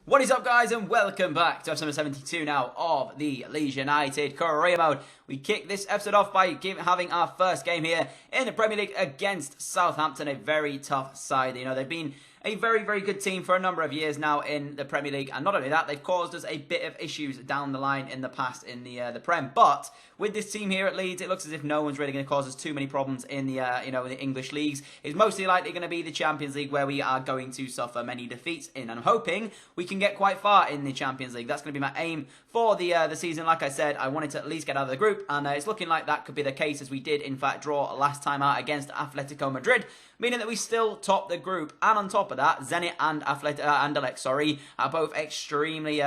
What is up, guys, and welcome back to episode 72 now of the Leeds United career mode. We kick this episode off by having our first game here in the Premier League against Southampton, a very tough side. You know, they've been a very, very good team for a number of years now in the Premier League, and not only that, they've caused us a bit of issues down the line in the past in the Prem. But with this team here at Leeds, it looks as if no one's really going to cause us too many problems in the in the English leagues. It's mostly likely going to be the Champions League where we are going to suffer many defeats in, and I'm hoping we can get quite far in the Champions League. That's going to be my aim for the season. Like I said, I wanted to at least get out of the group, and it's looking like that could be the case, as we did in fact draw last time out against Atletico Madrid, meaning that we still top the group. And on top of that, Zenit and Anderlecht, are both extremely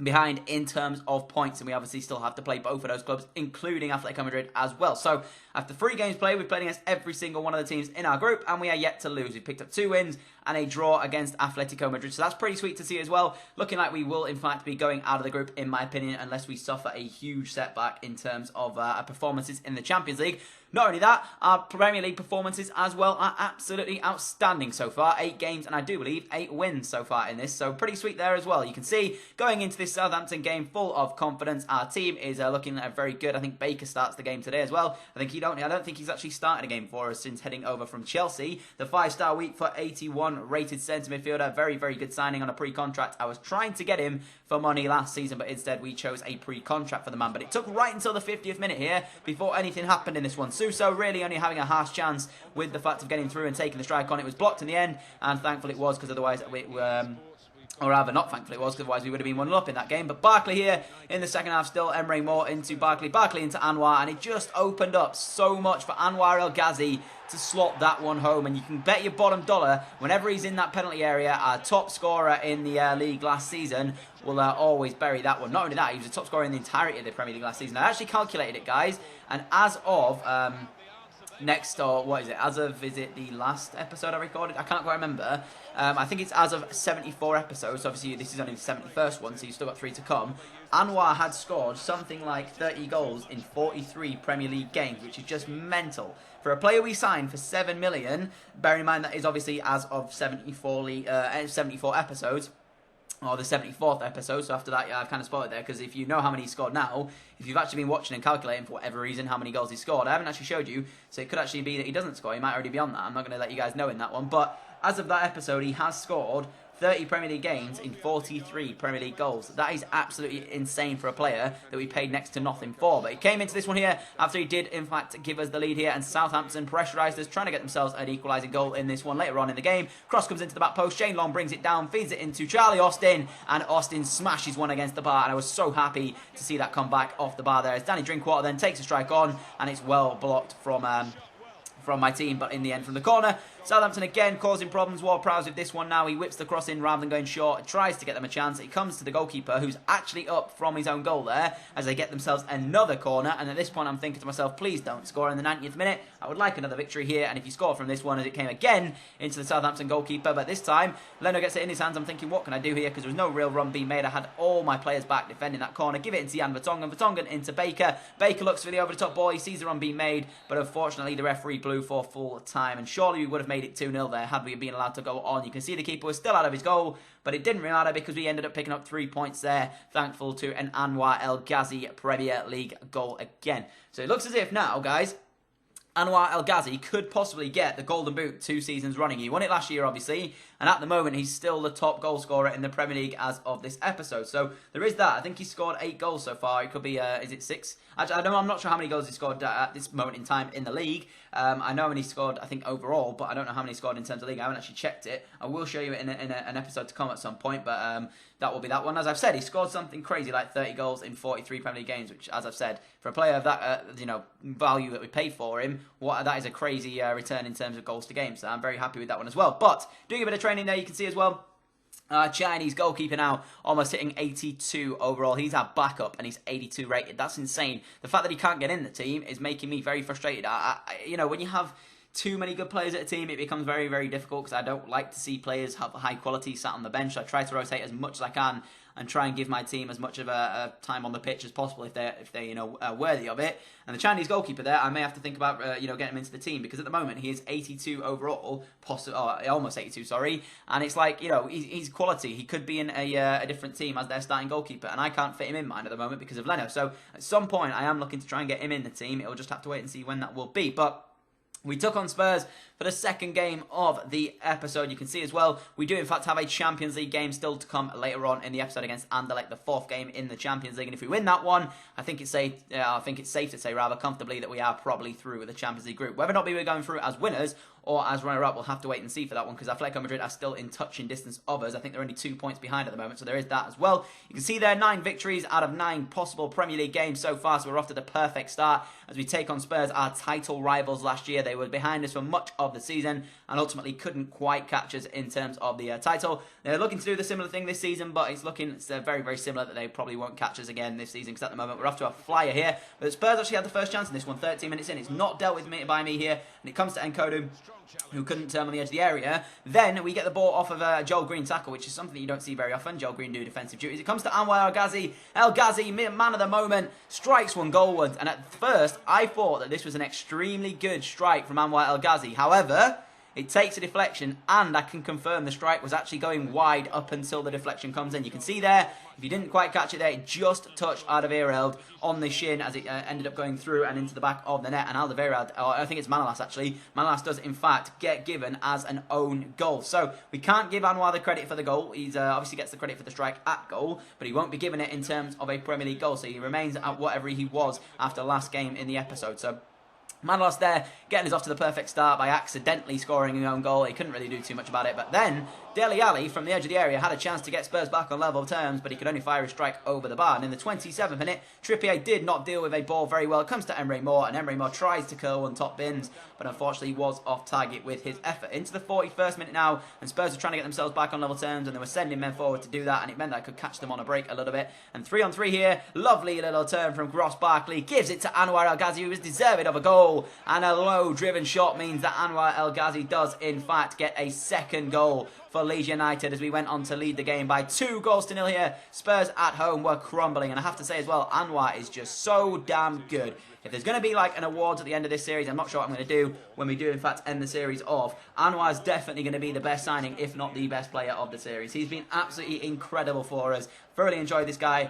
behind in terms of points, and we obviously still have to play both of those clubs, including Atletico Madrid as well. So after 3 games played, we've played against every single one of the teams in our group, and we are yet to lose. We've picked up 2 wins and a draw against Atletico Madrid, so that's pretty sweet to see as well. Looking like we will in fact be going out of the group, in my opinion, unless we suffer a huge setback in terms of our performances in the Champions League. Not only that, our Premier League performances as well are absolutely outstanding so far. 8 games, and I do believe 8 wins so far in this, so pretty sweet there as well. You can see, going into this Southampton game full of confidence, our team is looking very good. I think Baker starts the game today as well. I don't think he's actually started a game for us since heading over from Chelsea. The 5-star week for 81 rated centre midfielder. Very, very good signing on a pre-contract. I was trying to get him for money last season, but instead we chose a pre-contract for the man. But it took right until the 50th minute here before anything happened in this one. Suso really only having a harsh chance with the fact of getting through and taking the strike on. It was blocked in the end, and thankfully it was, because otherwise or rather, not thankfully it was, because otherwise we would have been 1-0 up in that game. But Barkley here in the second half, still Emre Moore into Barkley into Anwar, and it just opened up so much for Anwar El Ghazi to slot that one home. And you can bet your bottom dollar, whenever he's in that penalty area, our top scorer in the league last season will always bury that one. Not only that, he was the top scorer in the entirety of the Premier League last season. I actually calculated it, guys, and as of is it the last episode I recorded? I can't quite remember. I think it's as of 74 episodes. Obviously, this is only the 71st one, so you've still got 3 to come. Anwar had scored something like 30 goals in 43 Premier League games, which is just mental. For a player we signed for 7 million, bear in mind that is obviously as of 74 episodes, or the 74th episode, so after that, yeah, I've kind of spoiled it there, because if you know how many he scored now, if you've actually been watching and calculating for whatever reason how many goals he scored, I haven't actually showed you, so it could actually be that he doesn't score. He might already be on that. I'm not going to let you guys know in that one, but as of that episode, he has scored 30 Premier League games in 43 Premier League goals. That is absolutely insane for a player that we paid next to nothing for. But he came into this one here after he did, in fact, give us the lead here, and Southampton pressurised us, trying to get themselves an equalising goal in this one later on in the game. Cross comes into the back post. Shane Long brings it down, feeds it into Charlie Austin, and Austin smashes one against the bar, and I was so happy to see that come back off the bar there, as Danny Drinkwater then takes a strike on, and it's well blocked from my team, but in the end from the corner. Southampton again causing problems. Ward-Prowse with this one now. He whips the cross in rather than going short. Tries to get them a chance. It comes to the goalkeeper, who's actually up from his own goal there, as they get themselves another corner. And at this point I'm thinking to myself, please don't score in the 90th minute. I would like another victory here. And if you score from this one, as it came again into the Southampton goalkeeper, but this time Leno gets it in his hands. I'm thinking, what can I do here? Because there was no real run being made. I had all my players back defending that corner. Give it into Jan Vertonghen. Vertonghen into Baker. Baker looks for the over-the-top ball. He sees the run being made, but unfortunately the referee blew for full time. And surely we would have made it 2-0 there had we been allowed to go on. You can see the keeper was still out of his goal, but it didn't really matter, because we ended up picking up 3 points there, thankful to an Anwar El Ghazi Premier League goal again. So it looks as if now, guys, Anwar El Ghazi could possibly get the Golden Boot 2 seasons running. He won it last year, obviously, and at the moment he's still the top goal scorer in the Premier League as of this episode. So there is that. I think he scored 8 goals so far. It could be, is it 6? Actually, I'm not sure how many goals he scored at this moment in time in the league. I know how many he scored, I think, overall, but I don't know how many he scored in terms of league. I haven't actually checked it. I will show you it in an episode to come at some point, but that will be that one. As I've said, he scored something crazy like 30 goals in 43 Premier League games, which, as I've said, for a player of that value that we paid for him, that is a crazy return in terms of goals to games. So I'm very happy with that one as well. But doing a bit of training there, you can see as well, Chinese goalkeeper now almost hitting 82 overall. He's our backup and he's 82 rated. That's insane. The fact that he can't get in the team is making me very frustrated. When you have too many good players at a team, it becomes very, very difficult because I don't like to see players have high quality sat on the bench. So I try to rotate as much as I can and try and give my team as much of a time on the pitch as possible if they're worthy of it. And the Chinese goalkeeper there, I may have to think about getting him into the team, because at the moment he is 82 overall, almost 82, sorry. And it's like, he's quality. He could be in a different team as their starting goalkeeper, and I can't fit him in mine at the moment because of Leno. So at some point I am looking to try and get him in the team. It'll just have to wait and see when that will be. But we took on Spurs for the second game of the episode. You can see as well, we do in fact have a Champions League game still to come later on in the episode against Anderlecht, the fourth game in the Champions League. And if we win that one, I think it's safe to say rather comfortably that we are probably through with the Champions League group. Whether or not we're going through as winners or as runner-up, we'll have to wait and see for that one, because Atletico Madrid are still in touching distance of us. I think they're only 2 points behind at the moment, so there is that as well. You can see there 9 victories out of 9 possible Premier League games so far, so we're off to the perfect start as we take on Spurs, our title rivals last year. They were behind us for much of the season and ultimately couldn't quite catch us in terms of the title. They're looking to do the similar thing this season, but it's very, very similar that they probably won't catch us again this season, because at the moment we're off to a flyer here. But Spurs actually had the first chance in this one, 13 minutes in. It's not dealt with by me here, and it comes to Enkodu, who couldn't turn on the edge of the area. Then we get the ball off of a Joel Green tackle, which is something that you don't see very often. Joel Green do defensive duties. It comes to Anwar El Ghazi. El Ghazi, man of the moment, strikes one goalwards. And at first, I thought that this was an extremely good strike from Anwar El Ghazi. However, it takes a deflection, and I can confirm the strike was actually going wide up until the deflection comes in. You can see there, if you didn't quite catch it there, it just touched Alderweireld on the shin as it ended up going through and into the back of the net. And Alderweireld, I think it's Manolas actually, Manolas does in fact get given as an own goal. So we can't give Anwar the credit for the goal. He's obviously gets the credit for the strike at goal, but he won't be given it in terms of a Premier League goal. So he remains at whatever he was after last game in the episode. So Manolas there, getting us off to the perfect start by accidentally scoring an own goal. He couldn't really do too much about it. But then, Dele Alli, from the edge of the area, had a chance to get Spurs back on level terms, but he could only fire a strike over the bar. And in the 27th minute, Trippier did not deal with a ball very well. It comes to Emre Moore, and Emre Moore tries to curl one top bins, but unfortunately was off target with his effort. Into the 41st minute now, and Spurs are trying to get themselves back on level terms, and they were sending men forward to do that, and it meant that I could catch them on a break a little bit. And 3-on-3 here, lovely little turn from Gross Barkley, gives it to Anwar El Ghazi, who was deserving of a goal, and a low-driven shot means that Anwar El Ghazi does, in fact, get a second goal for Leeds United as we went on to lead the game by 2-0 here. Spurs at home were crumbling, and I have to say as well, Anwar is just so damn good. If there's going to be like an award at the end of this series, I'm not sure what I'm going to do when we do in fact end the series off. Anwar's definitely going to be the best signing, if not the best player of the series. He's been absolutely incredible for us. Thoroughly enjoyed this guy.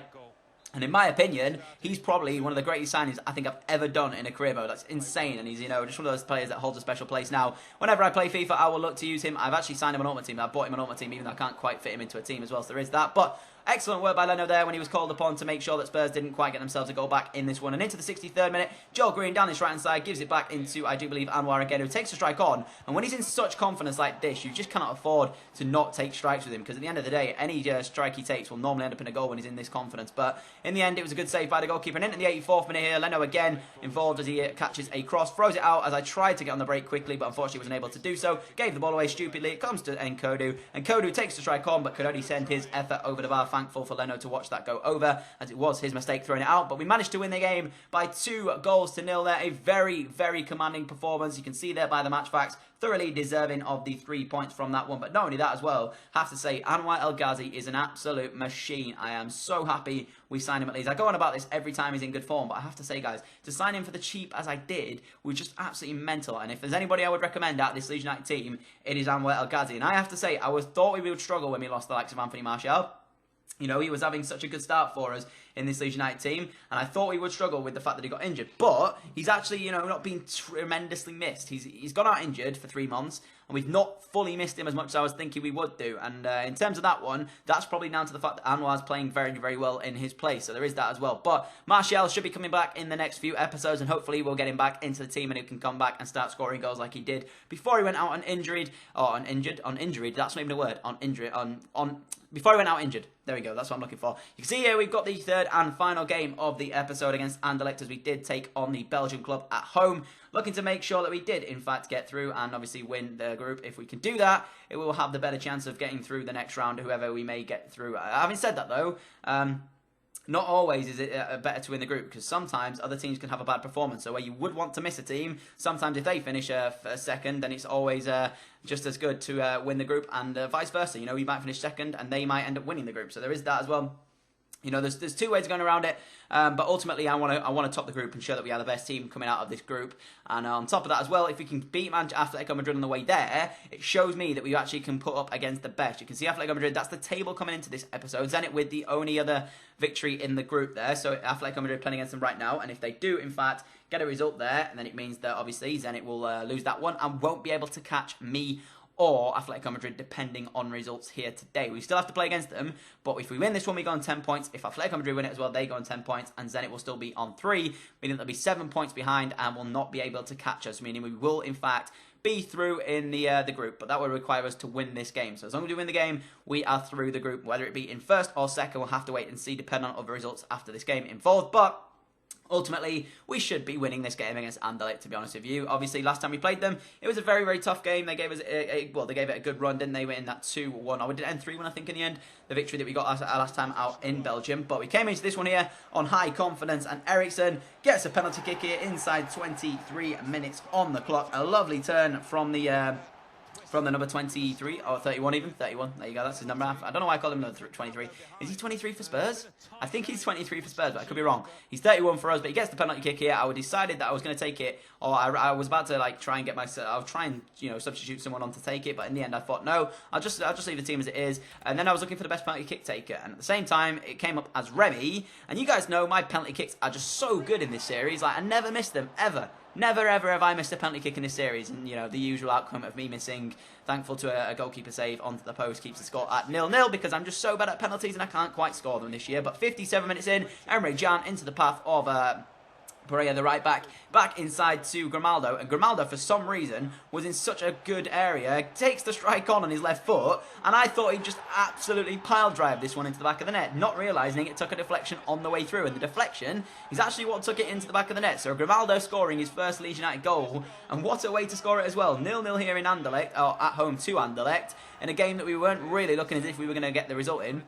And in my opinion, he's probably one of the greatest signings I think I've ever done in a career mode. That's insane, and he's, just one of those players that holds a special place now. Whenever I play FIFA, I will look to use him. I've actually signed him an ultimate team. I bought him an ultimate team, even though I can't quite fit him into a team as well, so there is that. But excellent work by Leno there when he was called upon to make sure that Spurs didn't quite get themselves a goal back in this one. And into the 63rd minute, Joel Green down his right-hand side gives it back into, I do believe, Anwar again, who takes a strike on. And when he's in such confidence like this, you just cannot afford to not take strikes with him, because at the end of the day, any strike he takes will normally end up in a goal when he's in this confidence. But in the end, it was a good save by the goalkeeper. And into the 84th minute here, Leno again involved as he catches a cross, throws it out as I tried to get on the break quickly, but unfortunately wasn't able to do so. Gave the ball away stupidly. It comes to Enkodu. Enkodu takes the strike on, but could only send his effort over the bar. Thankful for Leno to watch that go over, as it was his mistake throwing it out. But we managed to win the game by 2-0 there. A very, very commanding performance. You can see there by the match facts, thoroughly deserving of the 3 points from that one. But not only that as well, have to say, Anwar El Ghazi is an absolute machine. I am so happy we signed him at Leeds. I go on about this every time he's in good form, but I have to say, guys, to sign him for the cheap as I did was just absolutely mental. And if there's anybody I would recommend out of this Leeds United team, it is Anwar El Ghazi. And I have to say, thought we would struggle when we lost the likes of Anthony Martial. He was having such a good start for us in this Leeds United team, and I thought we would struggle with the fact that he got injured. But he's actually, not been tremendously missed. He's gone out injured for 3 months, and we've not fully missed him as much as I was thinking we would do. And in terms of that one, that's probably down to the fact that Anwar's playing very, very well in his place. So there is that as well. But Martial should be coming back in the next few episodes, and hopefully we'll get him back into the team and he can come back and start scoring goals like he did before he went out on injured. That's not even a word. Before he went out injured. There we go, that's what I'm looking for. You can see here we've got the third and final game of the episode against Anderlecht, as we did take on the Belgian club at home. Looking to make sure that we did, in fact, get through and obviously win the group. If we can do that, it will have the better chance of getting through the next round, whoever we may get through. Having said that, though, not always is it better to win the group, because sometimes other teams can have a bad performance. So where you would want to miss a team, sometimes if they finish second, then it's always just as good to win the group, and vice versa. You know, you might finish second and they might end up winning the group. So there is that as well. You know, there's two ways going around it, but ultimately I want to top the group and show that we are the best team coming out of this group. And on top of that as well, if we can beat Atletico Madrid on the way there, it shows me that we actually can put up against the best. You can see Atletico Madrid, that's the table coming into this episode. Zenit with the only other victory in the group there. So Atletico Madrid playing against them right now, and if they do, in fact, get a result there, and then it means that obviously Zenit will lose that one and won't be able to catch me or Atletico Madrid, depending on results here today. We still have to play against them, but if we win this one, we go on 10 points. If Atletico Madrid win it as well, they go on 10 points, and Zenit will still be on 3, meaning they'll be 7 points behind and will not be able to catch us, meaning we will, in fact, be through in the group, but that would require us to win this game. So as long as we win the game, we are through the group. Whether it be in first or second, we'll have to wait and see, depending on other results after this game involved, but ultimately, we should be winning this game against Anderlecht, to be honest with you. Obviously, last time we played them, it was a very, very tough game. They gave us they gave it a good run, didn't they? We in that 2-1. I did end 3-1, I think, in the end. The victory that we got last time out in Belgium. But we came into this one here on high confidence, and Eriksson gets a penalty kick here inside 23 minutes on the clock. A lovely turn from the number 23, or 31 even. 31, there you go, that's his number. I don't know why I call him number 23. Is he 23 for Spurs? I think he's 23 for Spurs, but I could be wrong. He's 31 for us, but he gets the penalty kick here. I decided that I was going to take it, or I was about to try and get myself, I'll try and, substitute someone on to take it, but in the end I thought, no, I'll just leave the team as it is. And then I was looking for the best penalty kick taker, and at the same time, it came up as Remy, and you guys know my penalty kicks are just so good in this series. I never miss them, ever. Never, ever have I missed a penalty kick in this series, and, the usual outcome of me missing, thankful to a goalkeeper save onto the post, keeps the score at 0-0, because I'm just so bad at penalties and I can't quite score them this year. But 57 minutes in, Emre Can into the path of Pereira, the right back inside to Grimaldo, and Grimaldo for some reason was in such a good area, takes the strike on his left foot, and I thought he'd just absolutely pile drive this one into the back of the net, not realising it took a deflection on the way through, and the deflection is actually what took it into the back of the net. So Grimaldo scoring his first Leeds United goal, and what a way to score it as well. 0-0 here in Anderlecht, or at home to Anderlecht, in a game that we weren't really looking as if we were going to get the result in.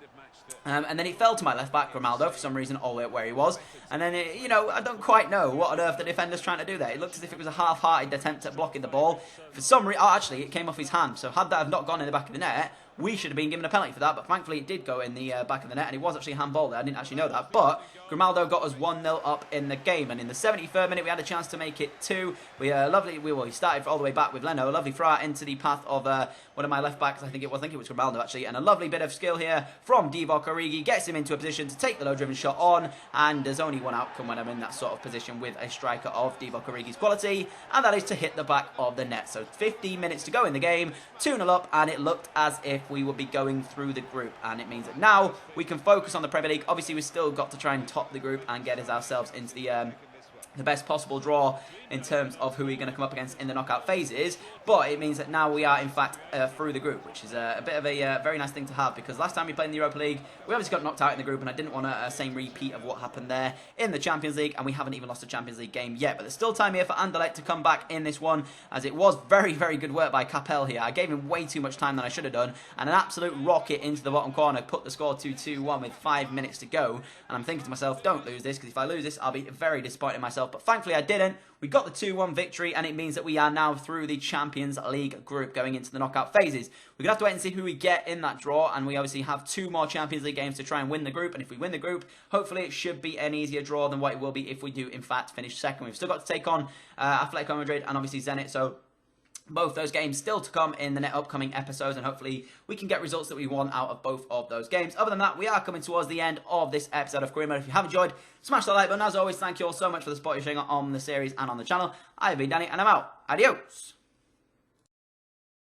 And then it fell to my left back, Grimaldo, for some reason, all the way up where he was. And then, I don't quite know what on earth the defender's trying to do there. It looked as if it was a half-hearted attempt at blocking the ball. For some reason, actually, it came off his hand. So had that have not gone in the back of the net, we should have been given a penalty for that. But thankfully, it did go in the back of the net, and it was actually a handball there. I didn't actually know that. But Grimaldo got us 1-0 up in the game. And in the 73rd minute, we had a chance to make it 2. We started all the way back with Leno. A lovely throw out into the path of one of my left backs. I think it was Grimaldo, actually. And a lovely bit of skill here from Divock Origi. Gets him into a position to take the low-driven shot on. And there's only one outcome when I'm in that sort of position with a striker of Divock Origi's quality. And that is to hit the back of the net. So 15 minutes to go in the game. 2-0 up. And it looked as if we would be going through the group. And it means that now we can focus on the Premier League. Obviously, we've still got to try and top the group and get ourselves into the best possible draw in terms of who we're going to come up against in the knockout phases. But it means that now we are, in fact, through the group, which is a bit of a very nice thing to have, because last time we played in the Europa League, we obviously got knocked out in the group, and I didn't want a same repeat of what happened there in the Champions League, and we haven't even lost a Champions League game yet. But there's still time here for Anderlecht to come back in this one, as it was very, very good work by Capel here. I gave him way too much time than I should have done, and an absolute rocket into the bottom corner put the score to 2-1 with 5 minutes to go. And I'm thinking to myself, don't lose this, because if I lose this, I'll be very disappointed in myself. But thankfully I didn't. We got the 2-1 victory, and it means that we are now through the Champions League group going into the knockout phases. We're going to have to wait and see who we get in that draw, and we obviously have 2 more Champions League games to try and win the group, and if we win the group, hopefully it should be an easier draw than what it will be if we do, in fact, finish second. We've still got to take on Atletico Madrid and obviously Zenit, so both those games still to come in the upcoming episodes, and hopefully we can get results that we want out of both of those games. Other than that, we are coming towards the end of this episode of Career Mode. If you have enjoyed, smash that like button. As always, thank you all so much for the support you're showing on the series and on the channel. I've been Danny, and I'm out. Adios.